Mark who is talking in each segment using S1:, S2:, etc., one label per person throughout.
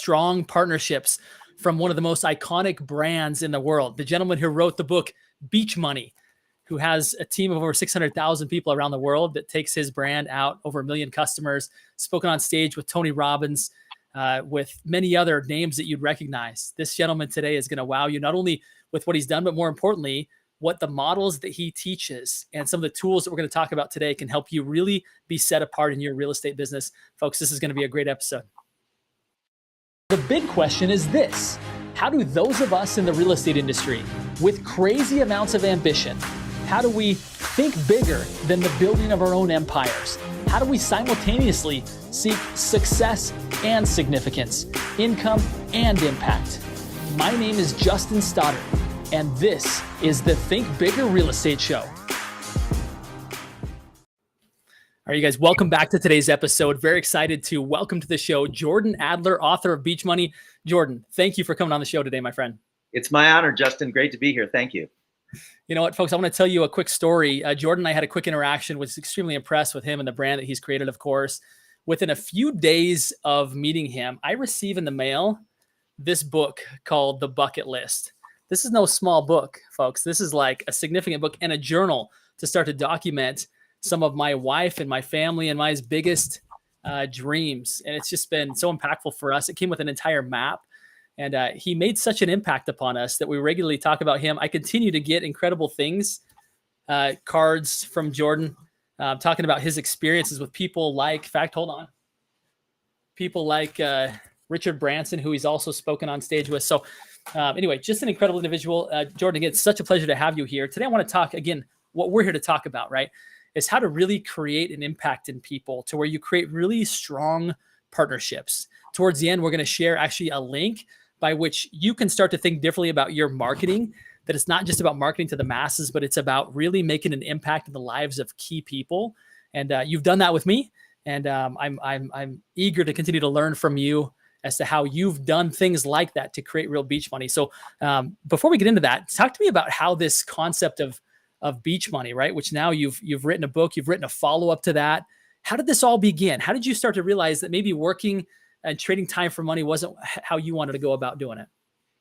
S1: strong partnerships from one of the most iconic brands in the world. The gentleman who wrote the book Beach Money, who has a team of over 600,000 people around the world that takes his brand out, over 1 million customers, spoken on stage with Tony Robbins, with many other names that you'd recognize. This gentleman today is going to wow you, not only with what he's done, but more importantly, what the models that he teaches and some of the tools that we're going to talk about today can help you really be set apart in your real estate business. Folks, this is going to be a great episode. The big question is this: how do those of us in the real estate industry with crazy amounts of ambition, how do we think bigger than the building of our own empires? How do we simultaneously seek success and significance, income and impact? My name is Justin Stoddard, and this is the Think Bigger Real Estate Show. All right, you guys, welcome back to today's episode. Very excited to welcome to the show Jordan Adler, author of Beach Money. Jordan, thank you for coming on the show today, my friend.
S2: It's my honor, Justin. Great to be here. Thank you.
S1: You know what, folks, I want to tell you a quick story. Jordan and I had a quick interaction, was extremely impressed with him and the brand that he's created, of course. Within a few days of meeting him, I receive in the mail this book called The Bucket List. This is no small book, folks. This is like a significant book and a journal to start to document some of my wife and my family and my biggest dreams. And it's just been so impactful for us. It came with an entire map. And he made such an impact upon us that we regularly talk about him. I continue to get incredible things, cards from Jordan, talking about his experiences with people like, people like Richard Branson, who he's also spoken on stage with. So anyway, just an incredible individual. Jordan, again, it's such a pleasure to have you here. Today I want to talk, again, what we're here to talk about, right, is how to really create an impact in people to where you create really strong partnerships. Towards the end, we're going to share actually a link by which you can start to think differently about your marketing, that it's not just about marketing to the masses, but it's about really making an impact in the lives of key people. And you've done that with me. And I'm eager to continue to learn from you as to how you've done things like that to create real beach money. So before we get into that, talk to me about how this concept of Beach Money, right? Which now you've written a book, you've written a follow-up to that. How did this all begin? How did you start to realize that maybe working and trading time for money wasn't how you wanted to go about doing it?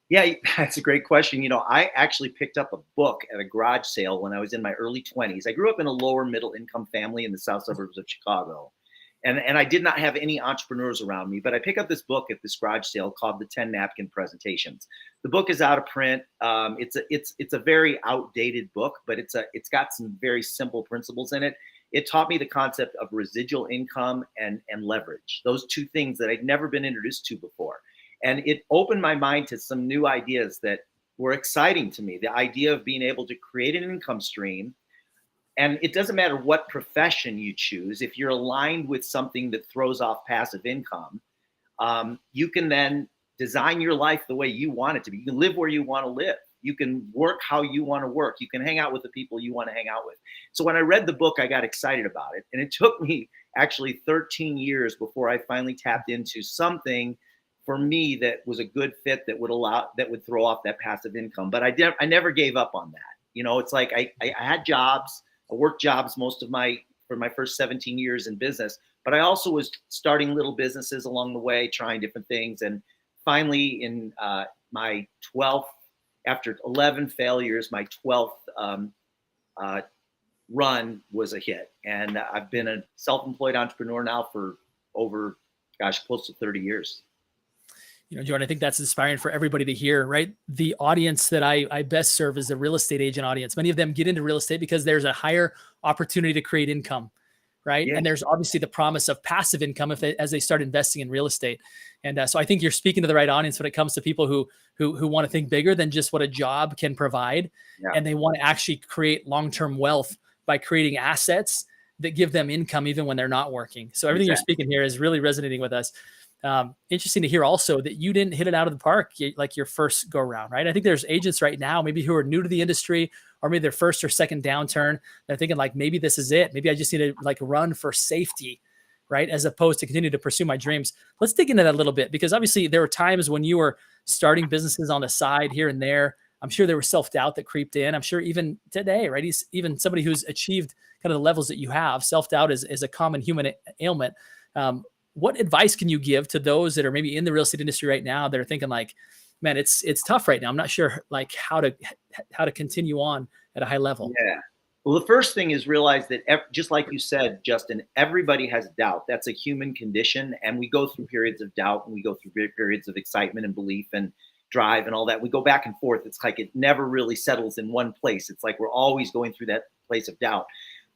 S2: Yeah, that's a great question. You know, I actually picked up a book at a garage sale when I was in my early 20s. I grew up in a lower middle income family in the south suburbs of Chicago. And I did not have any entrepreneurs around me, but I picked up this book at this garage sale called The 10 Napkin Presentations. The book is out of print. It's a very outdated book, but it's got some very simple principles in it. It taught me the concept of residual income and leverage, those two things that I'd never been introduced to before. And it opened my mind to some new ideas that were exciting to me. The idea of being able to create an income stream. And it doesn't matter what profession you choose. If you're aligned with something that throws off passive income, you can then design your life the way you want it to be. You can live where you want to live. You can work how you want to work. You can hang out with the people you want to hang out with. So when I read the book, I got excited about it. And it took me actually 13 years before I finally tapped into something for me that was a good fit that would throw off that passive income. But I never gave up on that. You know, it's like I had jobs. I worked jobs for my first 17 years in business, but I also was starting little businesses along the way, trying different things. And finally in my 12th, after 11 failures, my 12th run was a hit. And I've been a self-employed entrepreneur now for over, close to 30 years.
S1: You know, Jordan, I think that's inspiring for everybody to hear, right? The audience that I best serve is the real estate agent audience. Many of them get into real estate because there's a higher opportunity to create income, right? Yeah. And there's obviously the promise of passive income as they start investing in real estate. And so I think you're speaking to the right audience when it comes to people who want to think bigger than just what a job can provide. Yeah. And they want to actually create long-term wealth by creating assets that give them income even when they're not working. So everything You're speaking here is really resonating with us. Interesting to hear also that you didn't hit it out of the park like your first go around, right? I think there's agents right now, maybe who are new to the industry or maybe their first or second downturn. They're thinking like, maybe this is it. Maybe I just need to like run for safety, right? As opposed to continue to pursue my dreams. Let's dig into that a little bit, because obviously there were times when you were starting businesses on the side here and there. I'm sure there was self-doubt that creeped in. I'm sure even today, right? Even somebody who's achieved kind of the levels that you have, self-doubt is a common human ailment. what advice can you give to those that are maybe in the real estate industry right now that are thinking like, man, it's tough right now. I'm not sure like how to continue on at a high level.
S2: Yeah. Well, the first thing is realize that just like you said, Justin, everybody has doubt. That's a human condition. And we go through periods of doubt, and we go through periods of excitement and belief and drive and all that. We go back and forth. It's like it never really settles in one place. It's like we're always going through that place of doubt.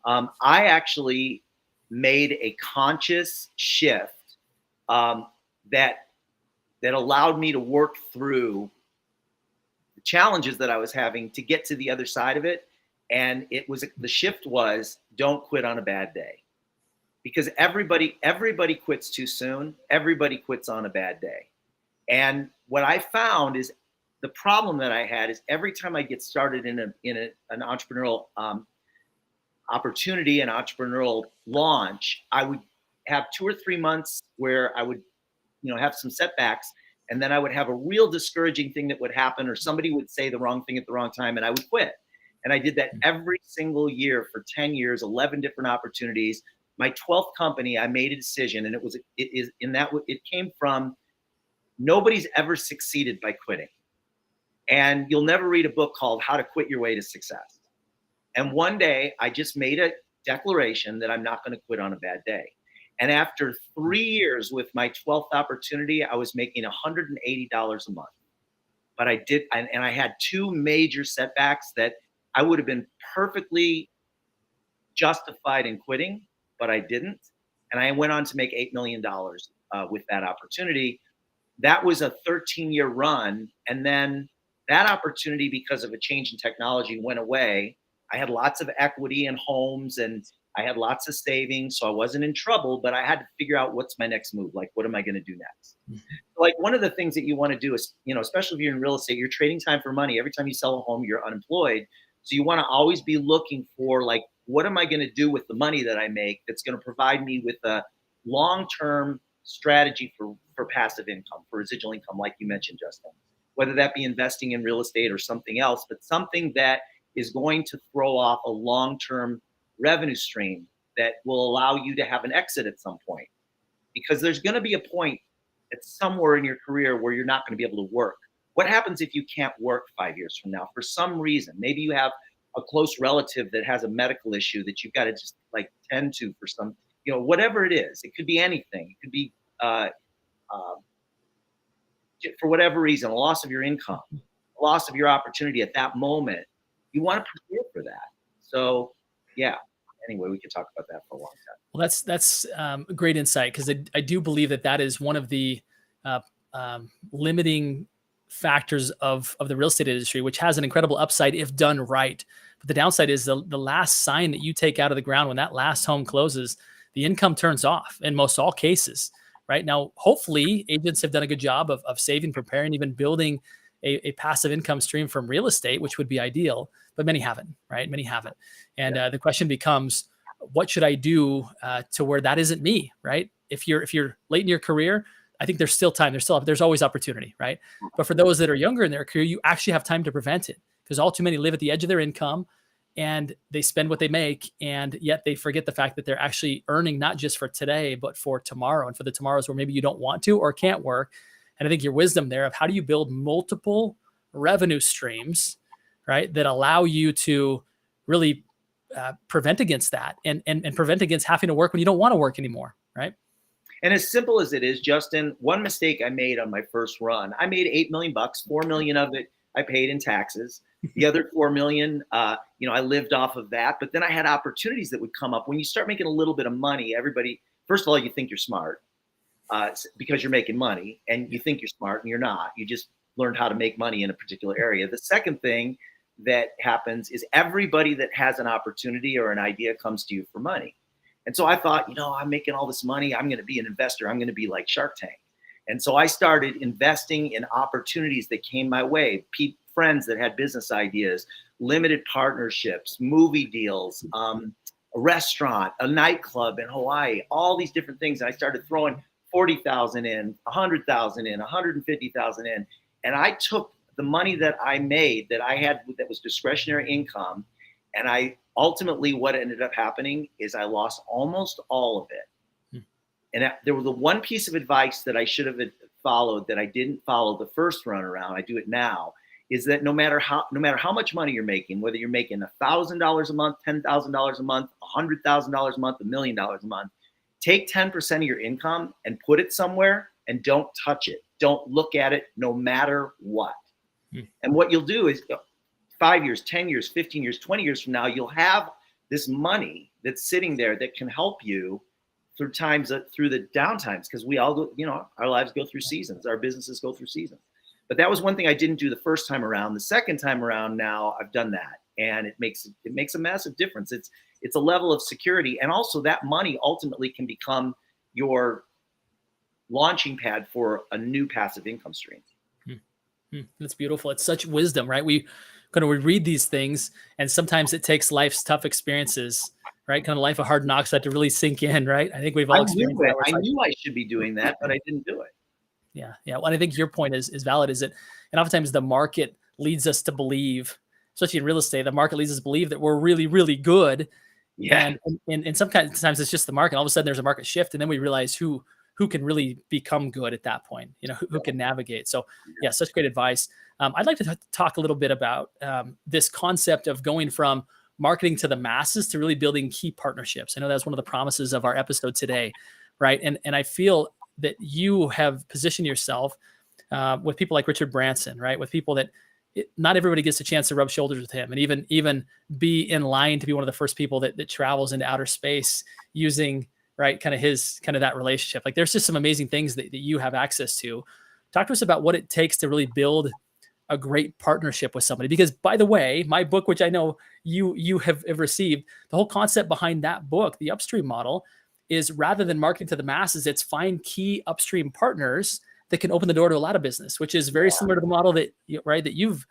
S2: I actually made a conscious shift that allowed me to work through the challenges that I was having to get to the other side of it. And the shift was, don't quit on a bad day, because everybody quits too soon. Everybody quits on a bad day. And what I found is the problem that I had is every time I get started in an entrepreneurial opportunity, an entrepreneurial launch, I would have 2 or 3 months where I would, have some setbacks, and then I would have a real discouraging thing that would happen, or somebody would say the wrong thing at the wrong time, and I would quit. And I did that every single year for 10 years, 11 different opportunities. My 12th company, I made a decision, and it came from nobody's ever succeeded by quitting. And you'll never read a book called How to Quit Your Way to Success. And one day I just made a declaration that I'm not going to quit on a bad day. And after 3 years with my 12th opportunity, I was making $180 a month. But I did, and I had 2 major setbacks that I would have been perfectly justified in quitting, but I didn't. And I went on to make $8 million with that opportunity. That was a 13-year run. And then that opportunity, because of a change in technology, went away. I had lots of equity in homes, and I had lots of savings, so I wasn't in trouble, but I had to figure out what's my next move. Like, what am I going to do next? Like, one of the things that you want to do is, especially if you're in real estate, you're trading time for money. Every time you sell a home, you're unemployed. So you want to always be looking for, like, what am I going to do with the money that I make that's going to provide me with a long-term strategy for passive income, for residual income, like you mentioned, Justin, whether that be investing in real estate or something else, but something that is going to throw off a long-term revenue stream that will allow you to have an exit at some point. Because there's going to be a point at somewhere in your career where you're not going to be able to work. What happens if you can't work 5 years from now for some reason? Maybe you have a close relative that has a medical issue that you've got to just like tend to for some, whatever it is. It could be anything. It could be for whatever reason, a loss of your income, a loss of your opportunity at that moment. You want to prepare for that. So, yeah. Anyway, we could talk about that for a long time.
S1: Well, that's great insight, because I do believe that is one of the limiting factors of the real estate industry, which has an incredible upside if done right. But the downside is the last sign that you take out of the ground when that last home closes, the income turns off in most all cases. Right now, hopefully, agents have done a good job of saving, preparing, even building a passive income stream from real estate, which would be ideal, but many haven't, right? Many haven't. And the question becomes, what should I do to where that isn't me, right? If you're late in your career, I think there's still time. There's always opportunity, right? But for those that are younger in their career, you actually have time to prevent it, because all too many live at the edge of their income and they spend what they make, and yet they forget the fact that they're actually earning not just for today, but for tomorrow, and for the tomorrows where maybe you don't want to or can't work. And I think your wisdom there of how do you build multiple revenue streams, right, that allow you to really prevent against that and prevent against having to work when you don't want to work anymore, right?
S2: And as simple as it is, Justin, one mistake I made on my first run, I made $8 million, $4 million of it I paid in taxes. The other $4 million, I lived off of that. But then I had opportunities that would come up. When you start making a little bit of money, everybody, first of all, you think you're smart because you're making money, and you think you're smart and you're not. You just learned how to make money in a particular area. The second thing that happens is everybody that has an opportunity or an idea comes to you for money. And so I thought, I'm making all this money. I'm going to be an investor. I'm going to be like Shark Tank. And so I started investing in opportunities that came my way, friends that had business ideas, limited partnerships, movie deals, a restaurant, a nightclub in Hawaii, all these different things. And I started throwing 40,000 in, 100,000 in, 150,000 in. And I took the money that I made that I had that was discretionary income, and I ultimately, what ended up happening is I lost almost all of it. there was the one piece of advice that I should have followed that I didn't follow the first run around. I do it now. Is that no matter how much money you're making, whether you're making $1,000 a month, $10,000 a month, $100,000 a month, $1 million a month, take 10% of your income and put it somewhere and don't touch it. Don't look at it no matter what. And what you'll do is 5 years, 10 years, 15 years, 20 years from now, you'll have this money that's sitting there that can help you through the downtimes, because we all go, our lives go through seasons, our businesses go through seasons. But that was one thing I didn't do the first time around. The second time around, now I've done that, and it makes a massive difference. It's a level of security, and also that money ultimately can become your launching pad for a new passive income stream.
S1: That's beautiful. It's such wisdom, right? We read these things, and sometimes it takes life's tough experiences, right? Kind of life of hard knocks that to really sink in, right? I think we've all experienced that.
S2: I knew I should be doing that, but I didn't do it.
S1: Yeah. Well, I think your point is valid. Is that, and oftentimes the market leads us to believe, especially in real estate, the market leads us to believe that we're really, really good.
S2: Yeah.
S1: And sometimes it's just the market. All of a sudden, there's a market shift, and then we realize who can really become good at that point. Who can navigate. So, yeah, such great advice. I'd like to talk a little bit about this concept of going from marketing to the masses to really building key partnerships. I know that's one of the promises of our episode today, right? And I feel that you have positioned yourself with people like Richard Branson, right? With people that not everybody gets a chance to rub shoulders with him, and even be in line to be one of the first people that travels into outer space using, right, kind of that relationship. Like, there's just some amazing things that you have access to. Talk to us about what it takes to really build a great partnership with somebody. Because, by the way, my book, which I know you have received, the whole concept behind that book, the upstream model, is rather than marketing to the masses, it's find key upstream partners that can open the door to a lot of business, which is very similar to the model that you've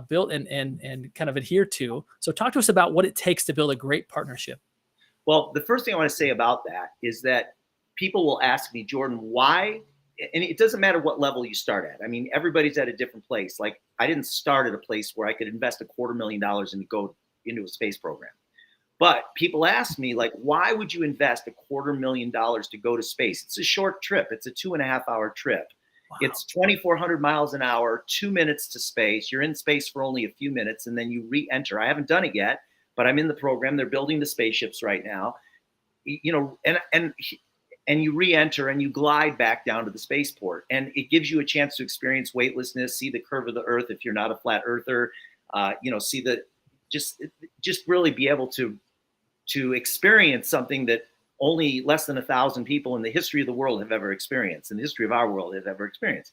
S1: built and kind of adhered to. So talk to us about what it takes to build a great partnership.
S2: Well, the first thing I want to say about that is that people will ask me, Jordan, why? And it doesn't matter what level you start at. I mean, everybody's at a different place. Like, I didn't start at a place where I could invest $250,000 and go into a space program. But people ask me, like, why would you invest $250,000 to go to space? It's a short trip. It's a 2.5-hour trip. Wow. It's 2,400 miles an hour, 2 minutes to space. You're in space for only a few minutes, and then you re-enter. I haven't done it yet, but I'm in the program. They're building the spaceships right now. And you re-enter and you glide back down to the spaceport, and it gives you a chance to experience weightlessness, see the curve of the Earth if you're not a flat earther, see the just really be able to experience something that only less than 1,000 people in the history of the world have ever experienced, in the history of our world have ever experienced.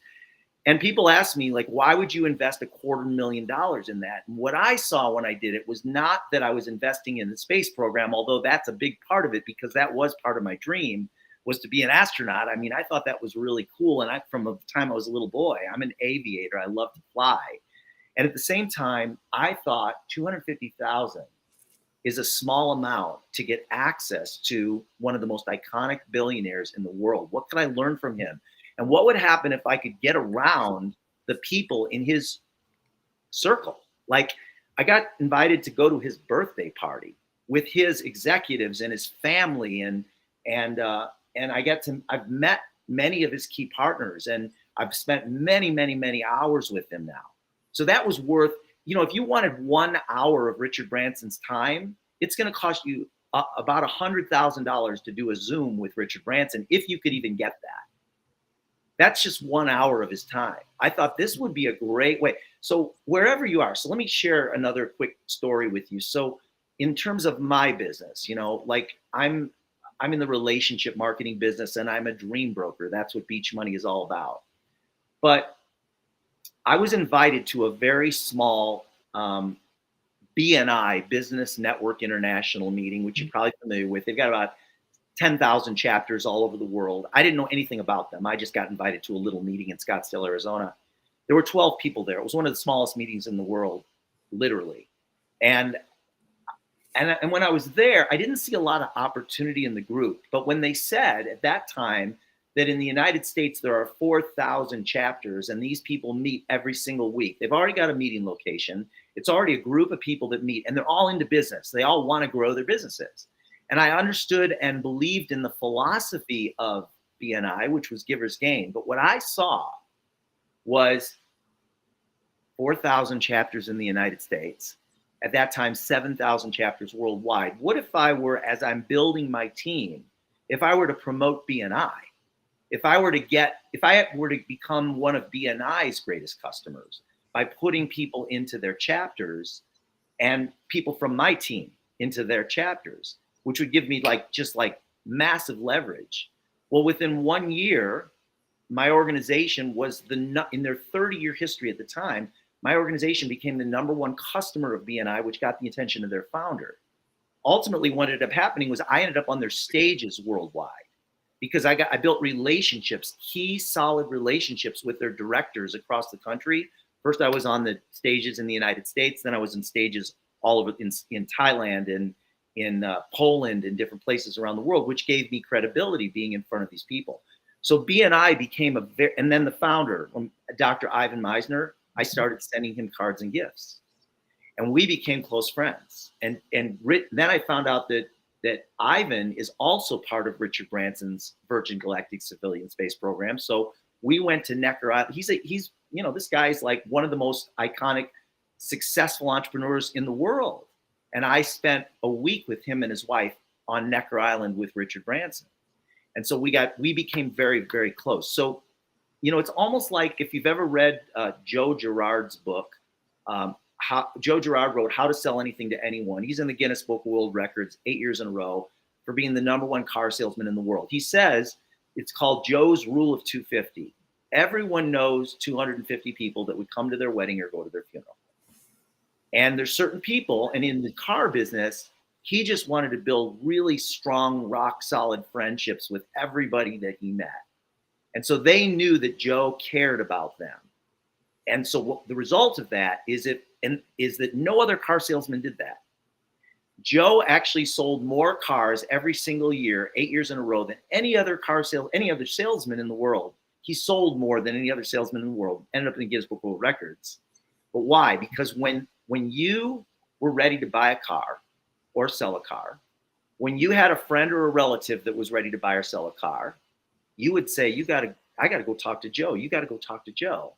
S2: And people ask me, like, why would you invest $250,000 in that? And what I saw when I did it was not that I was investing in the space program, although that's a big part of it, because that was part of my dream, was to be an astronaut. I mean, I thought that was really cool. And from the time I was a little boy, I'm an aviator. I love to fly. And at the same time, I thought $250,000 is a small amount to get access to one of the most iconic billionaires in the world. What could I learn from him? And what would happen if I could get around the people in his circle? Like, I got invited to go to his birthday party with his executives and his family, and I've met many of his key partners, and I've spent many, many, many hours with him now. So that was worth, if you wanted 1 hour of Richard Branson's time, it's going to cost you about $100,000 to do a Zoom with Richard Branson, if you could even get that. That's just 1 hour of his time. I thought this would be a great way. So wherever you are, so let me share another quick story with you. So in terms of my business, like I'm in the relationship marketing business, and I'm a dream broker. That's what Beach Money is all about. But I was invited to a very small BNI, Business Network International meeting, which you're probably familiar with. They've got about 10,000 chapters all over the world. I didn't know anything about them. I just got invited to a little meeting in Scottsdale, Arizona. There were 12 people there. It was one of the smallest meetings in the world, literally. And when I was there, I didn't see a lot of opportunity in the group. But when they said at that time that in the United States there are 4,000 chapters, and these people meet every single week, they've already got a meeting location. It's already a group of people that meet, and they're all into business. They all want to grow their businesses. And I understood and believed in the philosophy of BNI, which was giver's gain. But what I saw was 4,000 chapters in the United States. At that time, 7,000 chapters worldwide. What if I were, as I'm building my team, if I were to promote BNI, if I were to become one of BNI's greatest customers by putting people into their chapters and people from my team into their chapters, which would give me just massive leverage. Well, within 1 year, my organization was in their 30-year history at the time, my organization became the #1 customer of BNI, which got the attention of their founder. Ultimately, what ended up happening was I ended up on their stages worldwide because I built relationships, key solid relationships with their directors across the country. First, I was on the stages in the United States. Then I was in stages all over in Thailand and in Poland and different places around the world, which gave me credibility being in front of these people. So BNI became and then the founder, Dr. Ivan Meisner, I started sending him cards and gifts. And we became close friends. And then I found out that Ivan is also part of Richard Branson's Virgin Galactic Civilian Space Program. So we went to Necker Island. He's this guy's like one of the most iconic, successful entrepreneurs in the world. And I spent a week with him and his wife on Necker Island with Richard Branson. And so we became very, very close. So, it's almost like if you've ever read Joe Girard's book, Joe Girard wrote How to Sell Anything to Anyone. He's in the Guinness Book of World Records 8 years in a row for being the #1 car salesman in the world. He says it's called Joe's Rule of 250. Everyone knows 250 people that would come to their wedding or go to their funeral. And there's certain people, and in the car business, he just wanted to build really strong, rock solid friendships with everybody that he met. And so they knew that Joe cared about them. And so the result of that is that no other car salesman did that. Joe actually sold more cars every single year, 8 years in a row, than any other salesman in the world. He sold more than any other salesman in the world, ended up in the Guinness Book of World Records. But why? Because when you were ready to buy a car or sell a car, when you had a friend or a relative that was ready to buy or sell a car, you would say, I got to go talk to Joe. You got to go talk to Joe.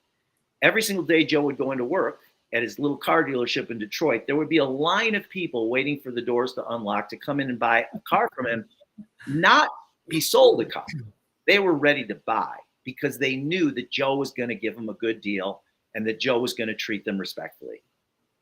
S2: Every single day Joe would go into work at his little car dealership in Detroit. There would be a line of people waiting for the doors to unlock to come in and buy a car from him, not be sold a car. They were ready to buy because they knew that Joe was going to give them a good deal and that Joe was going to treat them respectfully.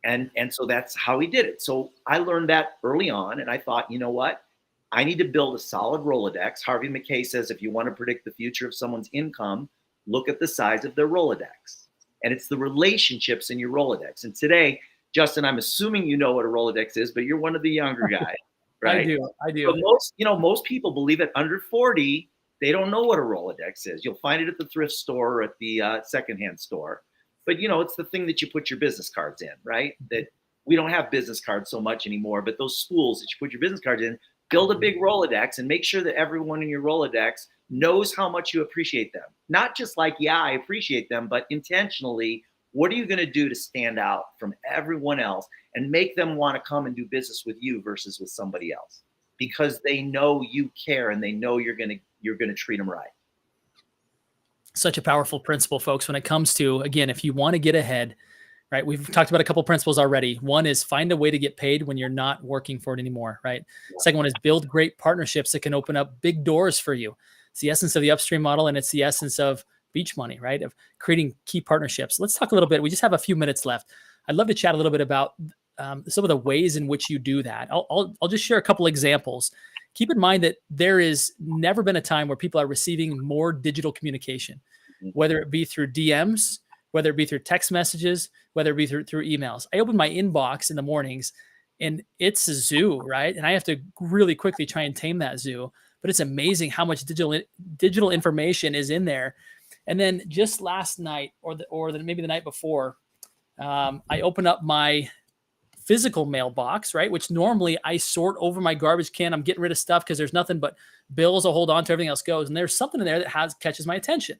S2: And so that's how he did it. So I learned that early on, and I thought, you know what? I need to build a solid Rolodex. Harvey Mackay says, if you want to predict the future of someone's income, look at the size of their Rolodex. And it's the relationships in your Rolodex. And today, Justin, I'm assuming you know what a Rolodex is, but you're one of the younger guys, right?
S1: I do.
S2: But most people believe at under 40, they don't know what a Rolodex is. You'll find it at the thrift store or at the secondhand store. But, it's the thing that you put your business cards in, right? That we don't have business cards so much anymore, but those spools that you put your business cards in, build a big Rolodex and make sure that everyone in your Rolodex knows how much you appreciate them. Not just like, yeah, I appreciate them, but intentionally, what are you going to do to stand out from everyone else and make them want to come and do business with you versus with somebody else? Because they know you care and they know you're going to treat them right.
S1: Such a powerful principle, folks, when it comes to, again, if you want to get ahead, right? We've talked about a couple principles already. One is find a way to get paid when you're not working for it anymore, right? Yeah. Second one is build great partnerships that can open up big doors for you. It's the essence of the upstream model, and it's the essence of beach money, right? Of creating key partnerships. Let's talk a little bit. We just have a few minutes left. I'd love to chat a little bit about some of the ways in which you do that. I'll just share a couple examples. Keep in mind that there is never been a time where people are receiving more digital communication, whether it be through DMs, whether it be through text messages, whether it be through emails. I open my inbox in the mornings and it's a zoo, right? And I have to really quickly try and tame that zoo, but it's amazing how much digital information is in there. And then just last night or maybe the night before, I open up my physical mailbox, right? Which normally I sort over my garbage can. I'm getting rid of stuff because there's nothing but bills. I'll hold on to, everything else goes. And there's something in there that catches my attention.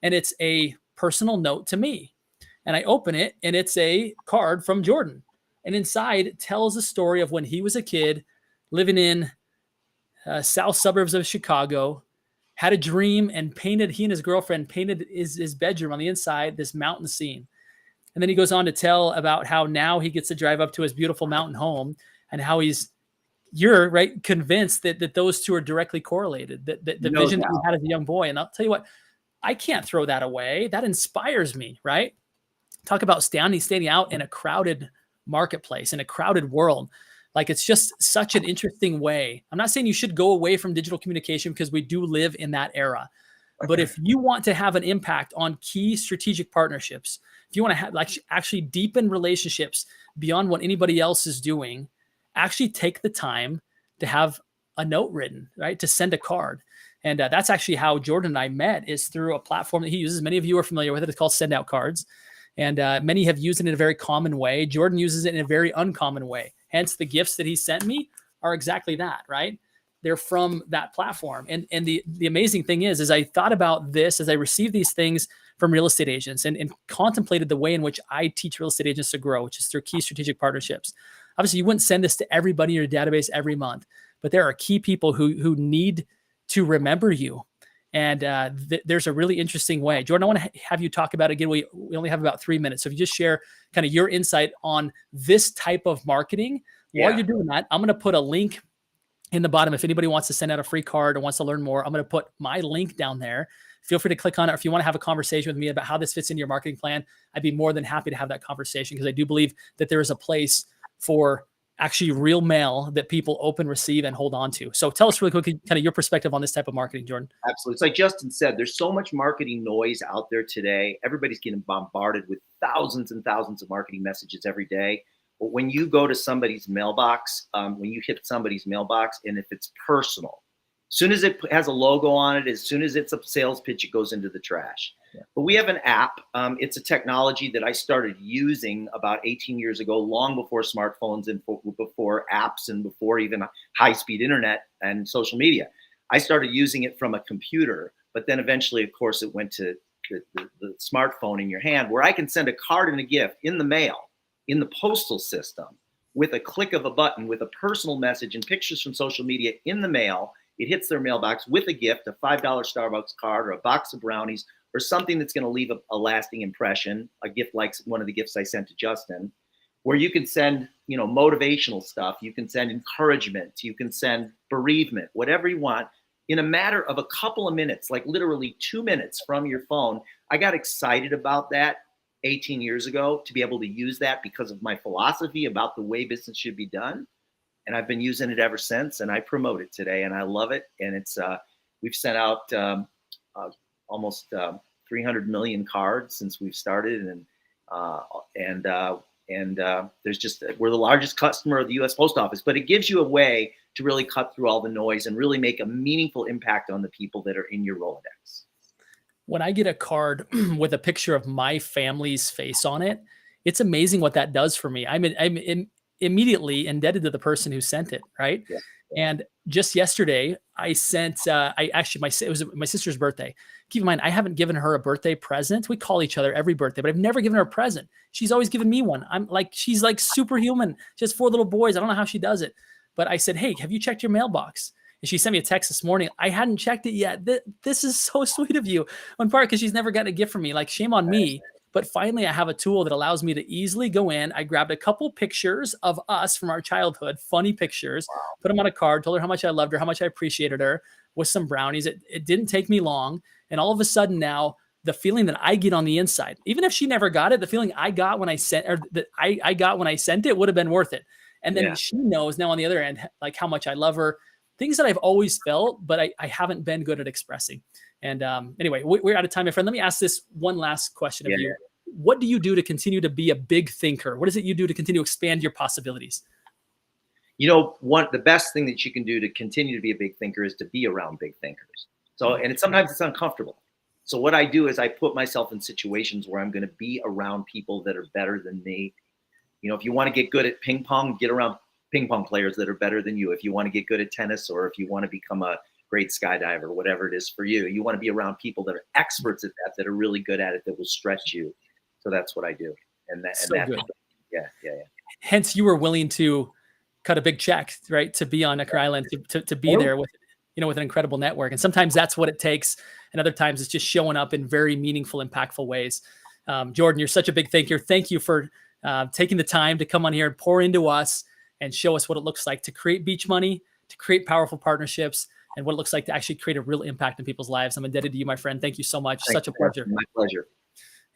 S1: And it's a personal note to me. And I open it and it's a card from Jordan. And inside it tells a story of when he was a kid living in south suburbs of Chicago, had a dream and painted, he and his girlfriend painted his bedroom on the inside, this mountain scene. And then he goes on to tell about how now he gets to drive up to his beautiful mountain home and how you're right convinced that those two are directly correlated, that the
S2: No
S1: vision that
S2: doubt.
S1: he had as a young boy. And I'll tell you what, I can't throw that away. That inspires me, right? Talk about standing out in a crowded marketplace, in a crowded world. Like, it's just such an interesting way. I'm not saying you should go away from digital communication, because we do live in that era. But if you want to have an impact on key strategic partnerships, if you want to have, like, actually deepen relationships beyond what anybody else is doing, actually take the time to have a note written, right? To send a card. And that's actually how Jordan and I met, is through a platform that he uses. Many of you are familiar with it. It's called Send Out Cards. And many have used it in a very common way. Jordan uses it in a very uncommon way. Hence, the gifts that he sent me are exactly that, right? They're from that platform. And the amazing thing is I thought about this as I received these things from real estate agents, and contemplated the way in which I teach real estate agents to grow, which is through key strategic partnerships. Obviously, you wouldn't send this to everybody in your database every month, but there are key people who need to remember you. And there's a really interesting way. Jordan, I want to have you talk about it again. We only have about 3 minutes. So if you just share kind of your insight on this type of marketing. While you're doing that, I'm going to put a link in the bottom. If anybody wants to send out a free card or wants to learn more, I'm going to put my link down there. Feel free to click on it. Or if you want to have a conversation with me about how this fits into your marketing plan, I'd be more than happy to have that conversation, because I do believe that there is a place for actually real mail that people open, receive, and hold on to. So tell us really quickly kind of your perspective on this type of marketing, Jordan.
S2: Absolutely. It's like Justin said, there's so much marketing noise out there today. Everybody's getting bombarded with thousands and thousands of marketing messages every day. But when you go to somebody's mailbox, when you hit somebody's mailbox, and if it's personal, as soon as it has a logo on it, as soon as it's a sales pitch, it goes into the trash. Yeah. But we have an app. It's a technology that I started using about 18 years ago, long before smartphones and before apps and before even high-speed internet and social media. I started using it from a computer, but then eventually, of course, it went to the smartphone in your hand, where I can send a card and a gift in the mail, in the postal system, with a click of a button, with a personal message and pictures from social media in the mail. It hits their mailbox with a gift, a $5 Starbucks card or a box of brownies, or something that's going to leave a lasting impression, a gift like one of the gifts I sent to Justin, where you can send, motivational stuff, you can send encouragement, you can send bereavement, whatever you want, in a matter of a couple of minutes, like literally 2 minutes from your phone. I got excited about that 18 years ago, to be able to use that because of my philosophy about the way business should be done. And I've been using it ever since, and I promote it today, and I love it. And it's we've sent out almost 300 million cards since we've started, and there's just, we're the largest customer of the U.S. Post Office. But it gives you a way to really cut through all the noise and really make a meaningful impact on the people that are in your Rolodex.
S1: When I get a card with a picture of my family's face on it, it's amazing what that does for me. I'm immediately indebted to the person who sent it, right? Yeah. And just yesterday, I sent, it was my sister's birthday. Keep in mind, I haven't given her a birthday present. We call each other every birthday, but I've never given her a present. She's always given me one. She's like superhuman. She has 4 little boys. I don't know how she does it. But I said, hey, have you checked your mailbox? And she sent me a text this morning. I hadn't checked it yet. This is so sweet of you. In part because she's never gotten a gift from me. Like, shame on me. But finally, I have a tool that allows me to easily go in. I grabbed a couple pictures of us from our childhood, funny pictures, put them on a card, told her how much I loved her, how much I appreciated her, with some brownies. It didn't take me long. And all of a sudden now, the feeling that I get on the inside, even if she never got it, the feeling I got when I sent, or that I got when I sent it, would have been worth it. And then she knows now on the other end, like, how much I love her. Things that I've always felt, but I haven't been good at expressing. And anyway, we're out of time, my friend. Let me ask this one last question of you. What do you do to continue to be a big thinker? What is it you do to continue to expand your possibilities?
S2: The best thing that you can do to continue to be a big thinker is to be around big thinkers. So, and sometimes it's uncomfortable. So what I do is I put myself in situations where I'm going to be around people that are better than me. If you want to get good at ping pong, get around ping pong players that are better than you. If you want to get good at tennis, or if you want to become a great skydiver, whatever it is for you, you want to be around people that are experts at that are really good at it, that will stretch you. So that's what I do. And that's
S1: good.
S2: Yeah.
S1: Hence, you were willing to cut a big check, right, to be on Necker Island, to be there with, with an incredible network. And sometimes that's what it takes. And other times it's just showing up in very meaningful, impactful ways. Jordan, you're such a big thinker. Thank you for taking the time to come on here and pour into us and show us what it looks like to create beach money, to create powerful partnerships, and what it looks like to actually create a real impact in people's lives. I'm indebted to you, my friend. Thank you so much. Such a pleasure.
S2: My pleasure.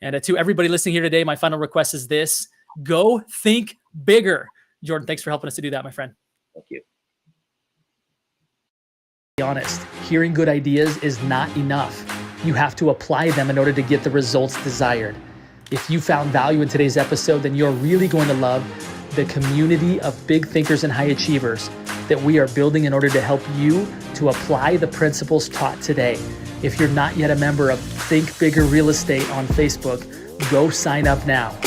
S1: And to everybody listening here today, my final request is this: go think bigger. Jordan, thanks for helping us to do that, my friend.
S2: Thank you.
S1: Be honest, hearing good ideas is not enough. You have to apply them in order to get the results desired. If you found value in today's episode, then you're really going to love the community of big thinkers and high achievers that we are building in order to help you to apply the principles taught today. If you're not yet a member of Think Bigger Real Estate on Facebook, go sign up now.